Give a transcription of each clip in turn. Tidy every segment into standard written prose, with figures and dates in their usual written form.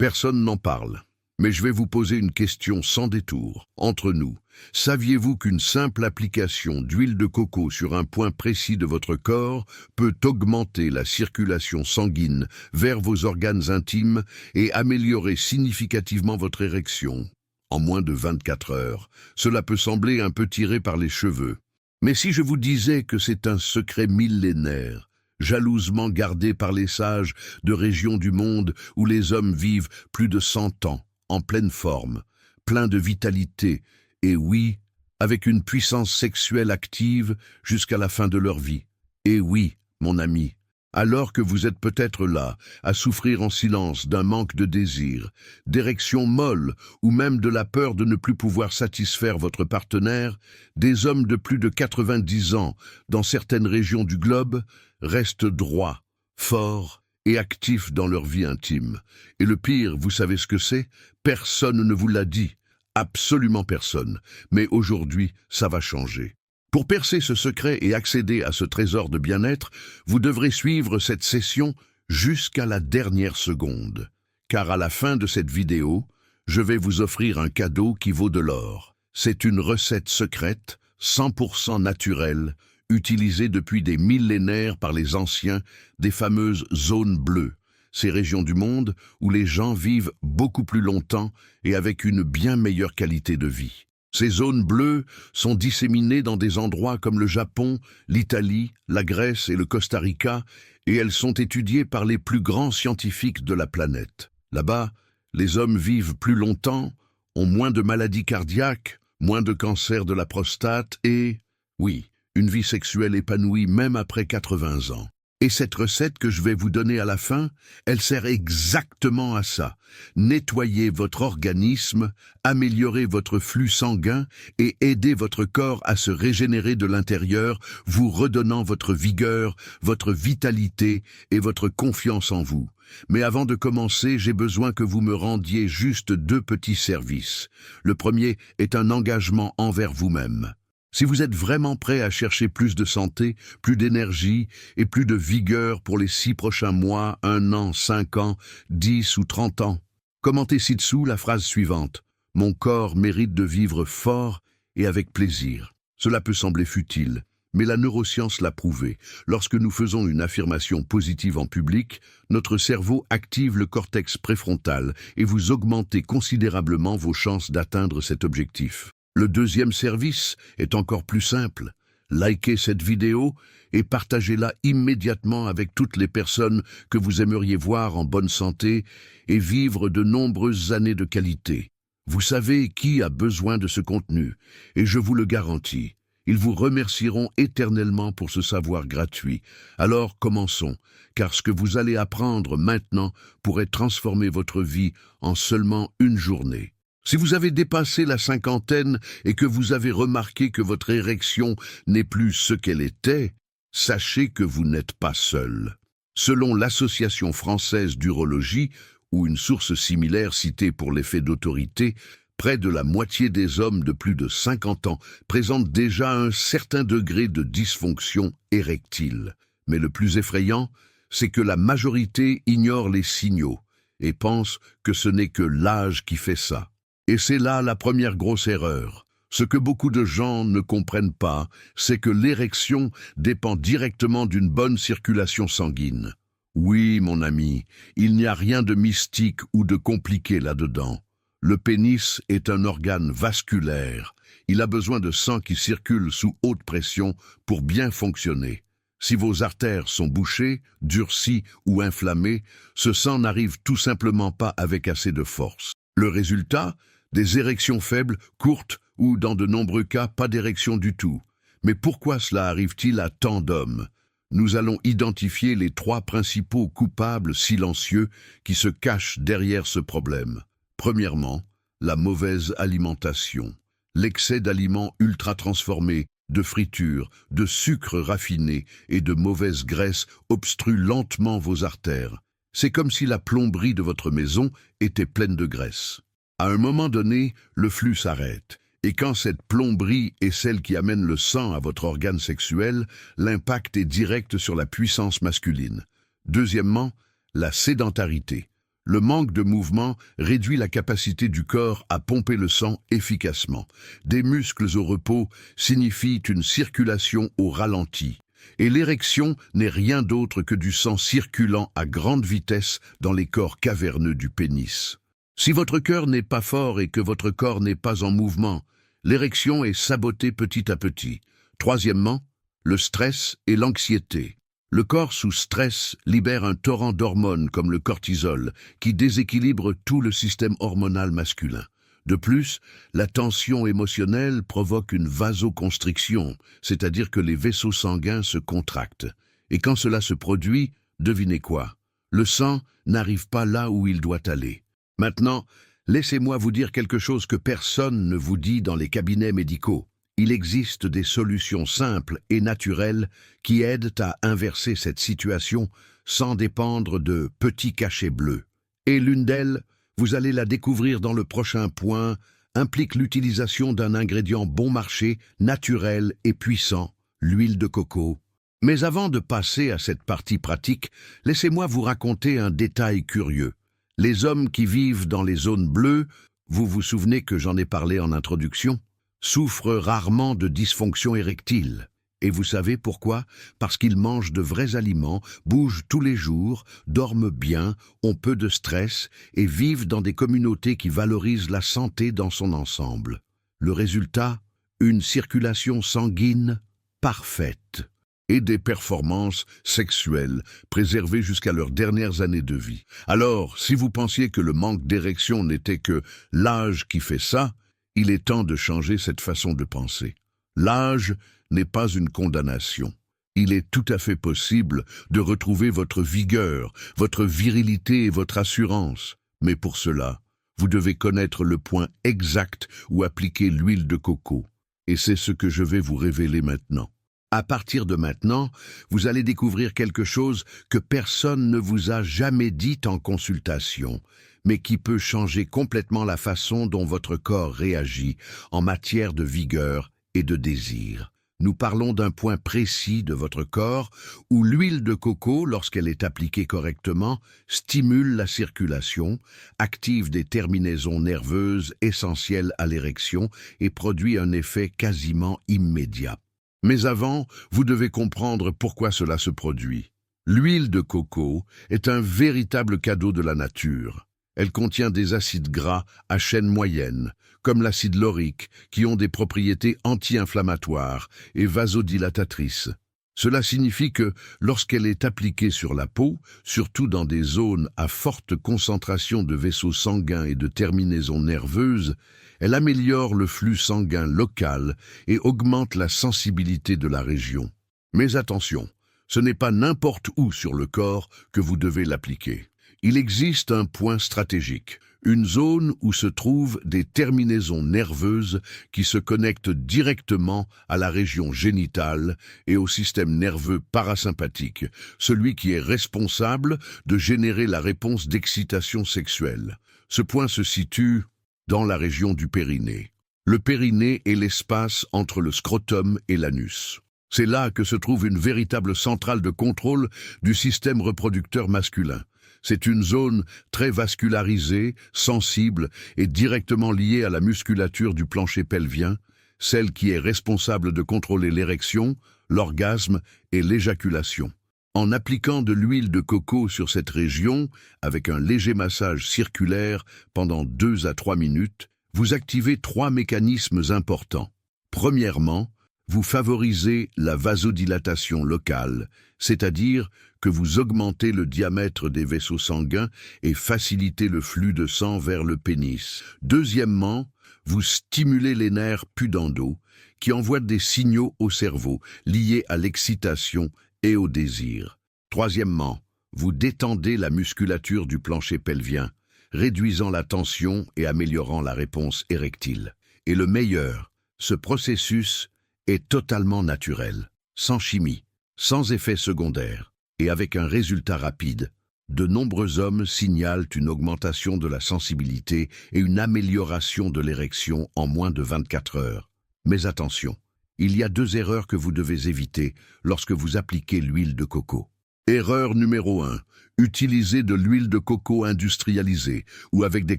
Personne n'en parle. Mais je vais vous poser une question sans détour. Entre nous, saviez-vous qu'une simple application d'huile de coco sur un point précis de votre corps peut augmenter la circulation sanguine vers vos organes intimes et améliorer significativement votre érection? En moins de 24 heures, cela peut sembler un peu tiré par les cheveux. Mais si je vous disais que c'est un secret millénaire, jalousement gardé par les sages de régions du monde où les hommes vivent plus de 100 ans, en pleine forme, plein de vitalité, et oui, avec une puissance sexuelle active jusqu'à la fin de leur vie. Et oui, mon ami, alors que vous êtes peut-être là, à souffrir en silence d'un manque de désir, d'érection molle ou même de la peur de ne plus pouvoir satisfaire votre partenaire, des hommes de plus de 90 ans, dans certaines régions du globe, restent droits, forts et actifs dans leur vie intime. Et le pire, vous savez ce que c'est? Personne ne vous l'a dit. Absolument personne. Mais aujourd'hui, ça va changer. Pour percer ce secret et accéder à ce trésor de bien-être, vous devrez suivre cette session jusqu'à la dernière seconde. Car à la fin de cette vidéo, je vais vous offrir un cadeau qui vaut de l'or. C'est une recette secrète, 100% naturelle, utilisée depuis des millénaires par les anciens des fameuses zones bleues, ces régions du monde où les gens vivent beaucoup plus longtemps et avec une bien meilleure qualité de vie. Ces zones bleues sont disséminées dans des endroits comme le Japon, l'Italie, la Grèce et le Costa Rica, et elles sont étudiées par les plus grands scientifiques de la planète. Là-bas, les hommes vivent plus longtemps, ont moins de maladies cardiaques, moins de cancer de la prostate et, oui, une vie sexuelle épanouie même après 80 ans. Et cette recette que je vais vous donner à la fin, elle sert exactement à ça. Nettoyer votre organisme, améliorer votre flux sanguin et aider votre corps à se régénérer de l'intérieur, vous redonnant votre vigueur, votre vitalité et votre confiance en vous. Mais avant de commencer, j'ai besoin que vous me rendiez juste 2 petits services. Le premier est un engagement envers vous-même. Si vous êtes vraiment prêt à chercher plus de santé, plus d'énergie et plus de vigueur pour les 6 prochains mois, 1 an, 5 ans, 10 ou 30 ans, commentez ci-dessous la phrase suivante. « Mon corps mérite de vivre fort et avec plaisir ». Cela peut sembler futile, mais la neuroscience l'a prouvé. Lorsque nous faisons une affirmation positive en public, notre cerveau active le cortex préfrontal et vous augmentez considérablement vos chances d'atteindre cet objectif. Le deuxième service est encore plus simple. Likez cette vidéo et partagez-la immédiatement avec toutes les personnes que vous aimeriez voir en bonne santé et vivre de nombreuses années de qualité. Vous savez qui a besoin de ce contenu, et je vous le garantis. Ils vous remercieront éternellement pour ce savoir gratuit. Alors commençons, car ce que vous allez apprendre maintenant pourrait transformer votre vie en seulement une journée. Si vous avez dépassé la 50aine et que vous avez remarqué que votre érection n'est plus ce qu'elle était, sachez que vous n'êtes pas seul. Selon l'Association française d'urologie, ou une source similaire citée pour l'effet d'autorité, près de la moitié des hommes de plus de 50 ans présentent déjà un certain degré de dysfonction érectile. Mais le plus effrayant, c'est que la majorité ignore les signaux et pense que ce n'est que l'âge qui fait ça. Et c'est là la première grosse erreur. Ce que beaucoup de gens ne comprennent pas, c'est que l'érection dépend directement d'une bonne circulation sanguine. Oui, mon ami, il n'y a rien de mystique ou de compliqué là-dedans. Le pénis est un organe vasculaire. Il a besoin de sang qui circule sous haute pression pour bien fonctionner. Si vos artères sont bouchées, durcies ou inflammées, ce sang n'arrive tout simplement pas avec assez de force. Le résultat ? Des érections faibles, courtes ou, dans de nombreux cas, pas d'érection du tout. Mais pourquoi cela arrive-t-il à tant d'hommes? Nous allons identifier les 3 principaux coupables silencieux qui se cachent derrière ce problème. Premièrement, la mauvaise alimentation. L'excès d'aliments ultra-transformés, de friture, de sucre raffiné et de mauvaise graisse obstrue lentement vos artères. C'est comme si la plomberie de votre maison était pleine de graisse. À un moment donné, le flux s'arrête. Et quand cette plomberie est celle qui amène le sang à votre organe sexuel, l'impact est direct sur la puissance masculine. Deuxièmement, la sédentarité. Le manque de mouvement réduit la capacité du corps à pomper le sang efficacement. Des muscles au repos signifient une circulation au ralenti. Et l'érection n'est rien d'autre que du sang circulant à grande vitesse dans les corps caverneux du pénis. Si votre cœur n'est pas fort et que votre corps n'est pas en mouvement, l'érection est sabotée petit à petit. Troisièmement, le stress et l'anxiété. Le corps sous stress libère un torrent d'hormones comme le cortisol qui déséquilibre tout le système hormonal masculin. De plus, la tension émotionnelle provoque une vasoconstriction, c'est-à-dire que les vaisseaux sanguins se contractent. Et quand cela se produit, devinez quoi? Le sang n'arrive pas là où il doit aller. Maintenant, laissez-moi vous dire quelque chose que personne ne vous dit dans les cabinets médicaux. Il existe des solutions simples et naturelles qui aident à inverser cette situation sans dépendre de petits cachets bleus. Et l'une d'elles, vous allez la découvrir dans le prochain point, implique l'utilisation d'un ingrédient bon marché, naturel et puissant, l'huile de coco. Mais avant de passer à cette partie pratique, laissez-moi vous raconter un détail curieux. Les hommes qui vivent dans les zones bleues, vous vous souvenez que j'en ai parlé en introduction, souffrent rarement de dysfonction érectile. Et vous savez pourquoi? Parce qu'ils mangent de vrais aliments, bougent tous les jours, dorment bien, ont peu de stress et vivent dans des communautés qui valorisent la santé dans son ensemble. Le résultat? Une circulation sanguine parfaite et des performances sexuelles préservées jusqu'à leurs dernières années de vie. Alors, si vous pensiez que le manque d'érection n'était que l'âge qui fait ça, il est temps de changer cette façon de penser. L'âge n'est pas une condamnation. Il est tout à fait possible de retrouver votre vigueur, votre virilité et votre assurance. Mais pour cela, vous devez connaître le point exact où appliquer l'huile de coco. Et c'est ce que je vais vous révéler maintenant. À partir de maintenant, vous allez découvrir quelque chose que personne ne vous a jamais dit en consultation, mais qui peut changer complètement la façon dont votre corps réagit en matière de vigueur et de désir. Nous parlons d'un point précis de votre corps où l'huile de coco, lorsqu'elle est appliquée correctement, stimule la circulation, active des terminaisons nerveuses essentielles à l'érection et produit un effet quasiment immédiat. Mais avant, vous devez comprendre pourquoi cela se produit. L'huile de coco est un véritable cadeau de la nature. Elle contient des acides gras à chaîne moyenne, comme l'acide laurique, qui ont des propriétés anti-inflammatoires et vasodilatatrices. Cela signifie que, lorsqu'elle est appliquée sur la peau, surtout dans des zones à forte concentration de vaisseaux sanguins et de terminaisons nerveuses, elle améliore le flux sanguin local et augmente la sensibilité de la région. Mais attention, ce n'est pas n'importe où sur le corps que vous devez l'appliquer. Il existe un point stratégique, une zone où se trouvent des terminaisons nerveuses qui se connectent directement à la région génitale et au système nerveux parasympathique, celui qui est responsable de générer la réponse d'excitation sexuelle. Ce point se situe dans la région du périnée. Le périnée est l'espace entre le scrotum et l'anus. C'est là que se trouve une véritable centrale de contrôle du système reproducteur masculin. C'est une zone très vascularisée, sensible et directement liée à la musculature du plancher pelvien, celle qui est responsable de contrôler l'érection, l'orgasme et l'éjaculation. En appliquant de l'huile de coco sur cette région, avec un léger massage circulaire pendant 2 à 3 minutes, vous activez 3 mécanismes importants. Premièrement, vous favorisez la vasodilatation locale, c'est-à-dire que vous augmentez le diamètre des vaisseaux sanguins et facilitez le flux de sang vers le pénis. Deuxièmement, vous stimulez les nerfs pudendaux qui envoient des signaux au cerveau liés à l'excitation et au désir. Troisièmement, vous détendez la musculature du plancher pelvien, réduisant la tension et améliorant la réponse érectile. Et le meilleur, ce processus est totalement naturel, sans chimie, sans effet secondaire, et avec un résultat rapide. De nombreux hommes signalent une augmentation de la sensibilité et une amélioration de l'érection en moins de 24 heures. Mais attention, il y a 2 erreurs que vous devez éviter lorsque vous appliquez l'huile de coco. Erreur numéro 1. Utilisez de l'huile de coco industrialisée ou avec des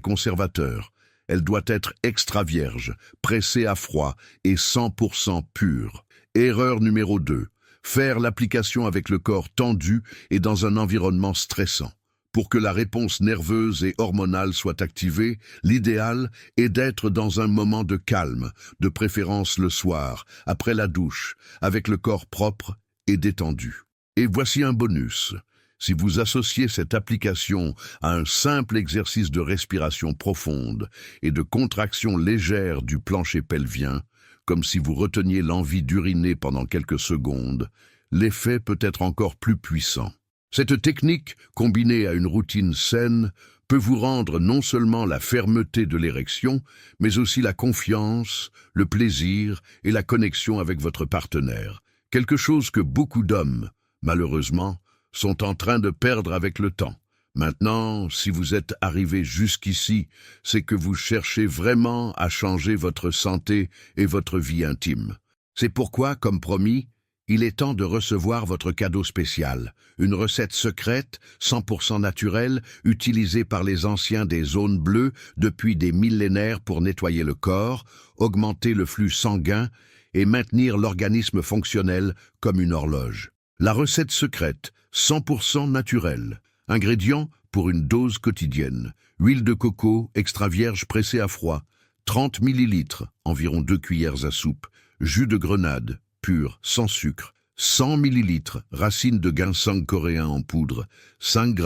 conservateurs. Elle doit être extra vierge, pressée à froid et 100% pure. Erreur numéro 2. Faire l'application avec le corps tendu et dans un environnement stressant. Pour que la réponse nerveuse et hormonale soit activée, l'idéal est d'être dans un moment de calme, de préférence le soir, après la douche, avec le corps propre et détendu. Et voici un bonus. Si vous associez cette application à un simple exercice de respiration profonde et de contraction légère du plancher pelvien, comme si vous reteniez l'envie d'uriner pendant quelques secondes, l'effet peut être encore plus puissant. Cette technique, combinée à une routine saine, peut vous rendre non seulement la fermeté de l'érection, mais aussi la confiance, le plaisir et la connexion avec votre partenaire. Quelque chose que beaucoup d'hommes, malheureusement, sont en train de perdre avec le temps. Maintenant, si vous êtes arrivé jusqu'ici, c'est que vous cherchez vraiment à changer votre santé et votre vie intime. C'est pourquoi, comme promis, il est temps de recevoir votre cadeau spécial, une recette secrète, 100% naturelle, utilisée par les anciens des zones bleues depuis des millénaires pour nettoyer le corps, augmenter le flux sanguin et maintenir l'organisme fonctionnel comme une horloge. La recette secrète, 100% naturelle. Ingrédients pour une dose quotidienne. Huile de coco extra vierge pressée à froid, 30 ml, environ 2 cuillères à soupe. Jus de grenade, pur, sans sucre, 100 ml, racines de ginseng coréen en poudre, 5 g,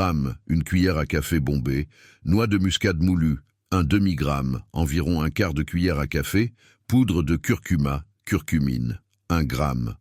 une cuillère à café bombée, noix de muscade moulue, un demi-gramme, environ un quart de cuillère à café, poudre de curcuma, curcumine, 1 g,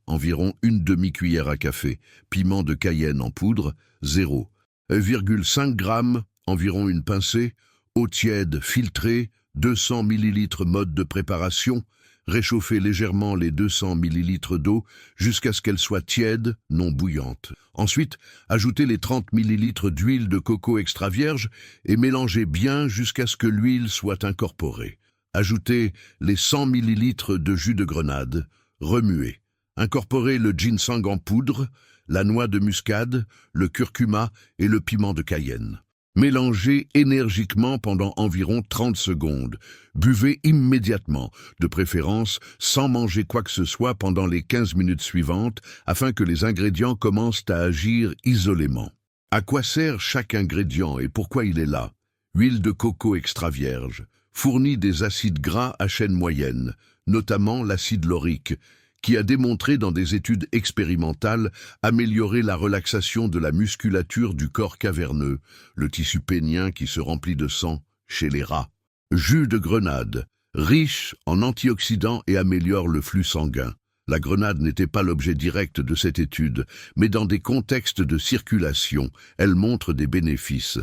environ une demi-cuillère à café, piment de Cayenne en poudre, 0,5 g, environ une pincée, eau tiède filtrée, 200 ml mode de préparation. Réchauffez légèrement les 200 ml d'eau jusqu'à ce qu'elle soit tiède, non bouillante. Ensuite, ajoutez les 30 ml d'huile de coco extra vierge et mélangez bien jusqu'à ce que l'huile soit incorporée. Ajoutez les 100 ml de jus de grenade, remuez. Incorporez le ginseng en poudre, la noix de muscade, le curcuma et le piment de Cayenne. Mélangez énergiquement pendant environ 30 secondes. Buvez immédiatement, de préférence sans manger quoi que ce soit pendant les 15 minutes suivantes, afin que les ingrédients commencent à agir isolément. À quoi sert chaque ingrédient et pourquoi il est là? Huile de coco extra vierge fournit des acides gras à chaîne moyenne, notamment l'acide laurique, qui a démontré dans des études expérimentales améliorer la relaxation de la musculature du corps caverneux, le tissu pénien qui se remplit de sang chez les rats. Jus de grenade, riche en antioxydants et améliore le flux sanguin. La grenade n'était pas l'objet direct de cette étude, mais dans des contextes de circulation, elle montre des bénéfices.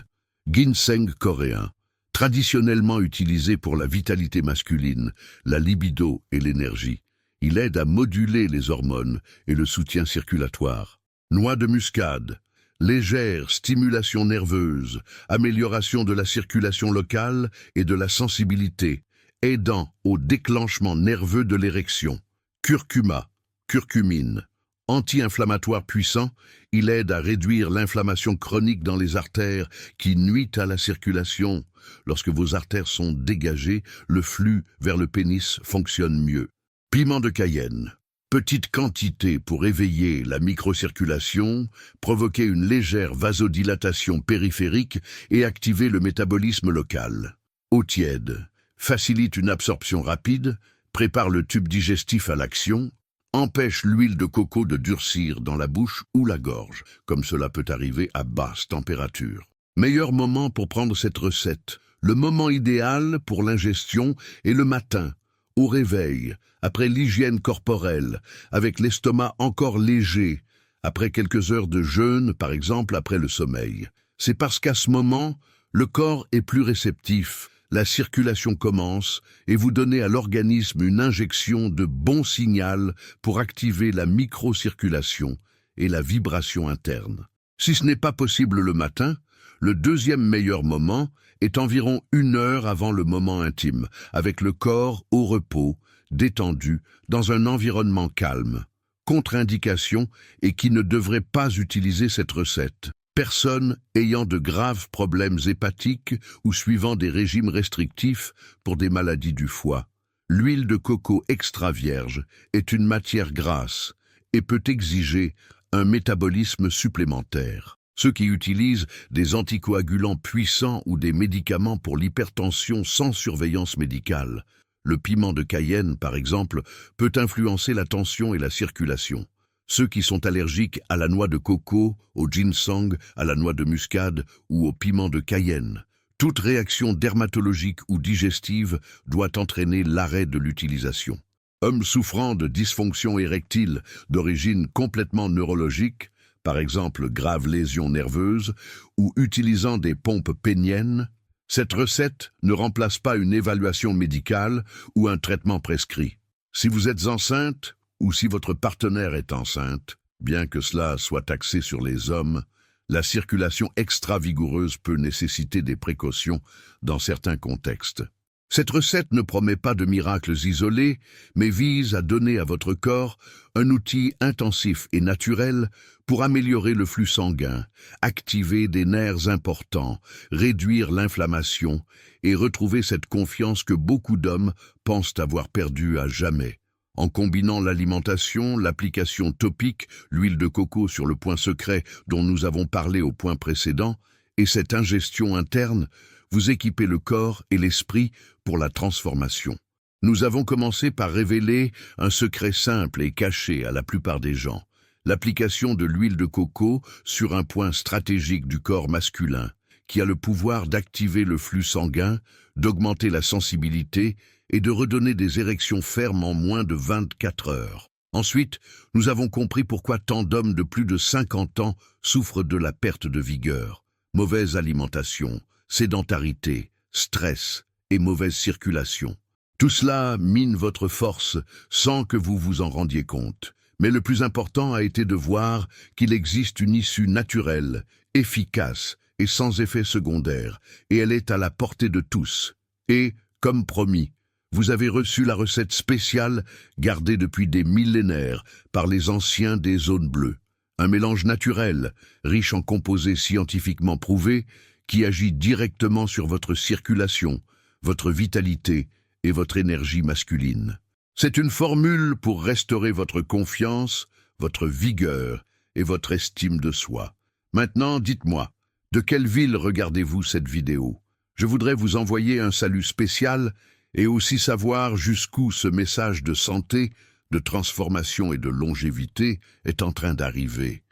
Ginseng coréen, traditionnellement utilisé pour la vitalité masculine, la libido et l'énergie. Il aide à moduler les hormones et le soutien circulatoire. Noix de muscade, légère stimulation nerveuse, amélioration de la circulation locale et de la sensibilité, aidant au déclenchement nerveux de l'érection. Curcuma, curcumine, anti-inflammatoire puissant, il aide à réduire l'inflammation chronique dans les artères qui nuit à la circulation. Lorsque vos artères sont dégagées, le flux vers le pénis fonctionne mieux. Piment de Cayenne, petite quantité pour éveiller la microcirculation, provoquer une légère vasodilatation périphérique et activer le métabolisme local. Eau tiède, facilite une absorption rapide, prépare le tube digestif à l'action, empêche l'huile de coco de durcir dans la bouche ou la gorge, comme cela peut arriver à basse température. Meilleur moment pour prendre cette recette. Le moment idéal pour l'ingestion est le matin, au réveil, après l'hygiène corporelle, avec l'estomac encore léger, après quelques heures de jeûne, par exemple après le sommeil. C'est parce qu'à ce moment, le corps est plus réceptif, la circulation commence et vous donnez à l'organisme une injection de bon signal pour activer la microcirculation et la vibration interne. Si ce n'est pas possible le matin, le deuxième meilleur moment est environ 1 heure avant le moment intime, avec le corps au repos, détendu, dans un environnement calme. Contre-indication et qui ne devrait pas utiliser cette recette. Personnes ayant de graves problèmes hépatiques ou suivant des régimes restrictifs pour des maladies du foie. L'huile de coco extra vierge est une matière grasse et peut exiger un métabolisme supplémentaire. Ceux qui utilisent des anticoagulants puissants ou des médicaments pour l'hypertension sans surveillance médicale, le piment de Cayenne, par exemple, peut influencer la tension et la circulation. Ceux qui sont allergiques à la noix de coco, au ginseng, à la noix de muscade ou au piment de Cayenne. Toute réaction dermatologique ou digestive doit entraîner l'arrêt de l'utilisation. Hommes souffrant de dysfonction érectile d'origine complètement neurologique, par exemple graves lésions nerveuses, ou utilisant des pompes péniennes, cette recette ne remplace pas une évaluation médicale ou un traitement prescrit. Si vous êtes enceinte ou si votre partenaire est enceinte, bien que cela soit axé sur les hommes, la circulation extra-vigoureuse peut nécessiter des précautions dans certains contextes. Cette recette ne promet pas de miracles isolés, mais vise à donner à votre corps un outil intensif et naturel pour améliorer le flux sanguin, activer des nerfs importants, réduire l'inflammation et retrouver cette confiance que beaucoup d'hommes pensent avoir perdue à jamais. En combinant l'alimentation, l'application topique, l'huile de coco sur le point secret dont nous avons parlé au point précédent, et cette ingestion interne, vous équipez le corps et l'esprit pour la transformation. Nous avons commencé par révéler un secret simple et caché à la plupart des gens, l'application de l'huile de coco sur un point stratégique du corps masculin, qui a le pouvoir d'activer le flux sanguin, d'augmenter la sensibilité et de redonner des érections fermes en moins de 24 heures. Ensuite, nous avons compris pourquoi tant d'hommes de plus de 50 ans souffrent de la perte de vigueur, mauvaise alimentation, sédentarité, stress et mauvaise circulation. Tout cela mine votre force sans que vous vous en rendiez compte. Mais le plus important a été de voir qu'il existe une issue naturelle, efficace et sans effet secondaire, et elle est à la portée de tous. Et, comme promis, vous avez reçu la recette spéciale gardée depuis des millénaires par les anciens des zones bleues. Un mélange naturel, riche en composés scientifiquement prouvés, qui agit directement sur votre circulation, votre vitalité et votre énergie masculine. C'est une formule pour restaurer votre confiance, votre vigueur et votre estime de soi. Maintenant, dites-moi, de quelle ville regardez-vous cette vidéo? Je voudrais vous envoyer un salut spécial et aussi savoir jusqu'où ce message de santé, de transformation et de longévité est en train d'arriver.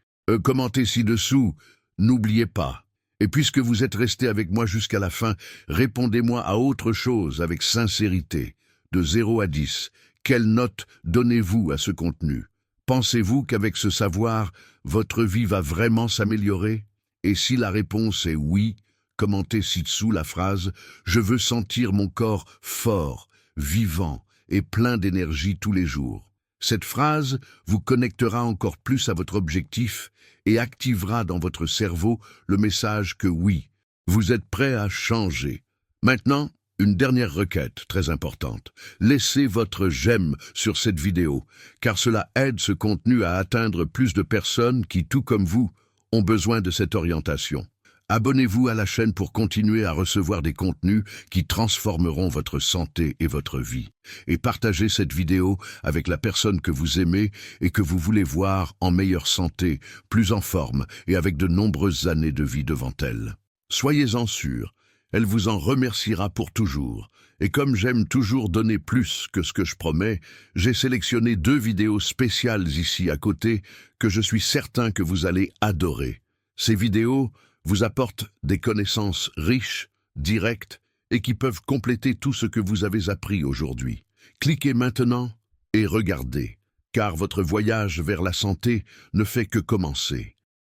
Commentez ci-dessous, n'oubliez pas. Et puisque vous êtes resté avec moi jusqu'à la fin, répondez-moi à autre chose avec sincérité. De 0 à 10, quelle note donnez-vous à ce contenu? Pensez-vous qu'avec ce savoir, votre vie va vraiment s'améliorer? Et si la réponse est oui, commentez ci-dessous la phrase « Je veux sentir mon corps fort, vivant et plein d'énergie tous les jours ». Cette phrase vous connectera encore plus à votre objectif et activera dans votre cerveau le message que oui, vous êtes prêt à changer. Maintenant, une dernière requête très importante. Laissez votre j'aime sur cette vidéo, car cela aide ce contenu à atteindre plus de personnes qui, tout comme vous, ont besoin de cette orientation. Abonnez-vous à la chaîne pour continuer à recevoir des contenus qui transformeront votre santé et votre vie. Et partagez cette vidéo avec la personne que vous aimez et que vous voulez voir en meilleure santé, plus en forme et avec de nombreuses années de vie devant elle. Soyez-en sûrs, elle vous en remerciera pour toujours. Et comme j'aime toujours donner plus que ce que je promets, j'ai sélectionné 2 vidéos spéciales ici à côté que je suis certain que vous allez adorer. Ces vidéos vous apportent des connaissances riches, directes et qui peuvent compléter tout ce que vous avez appris aujourd'hui. Cliquez maintenant et regardez, car votre voyage vers la santé ne fait que commencer.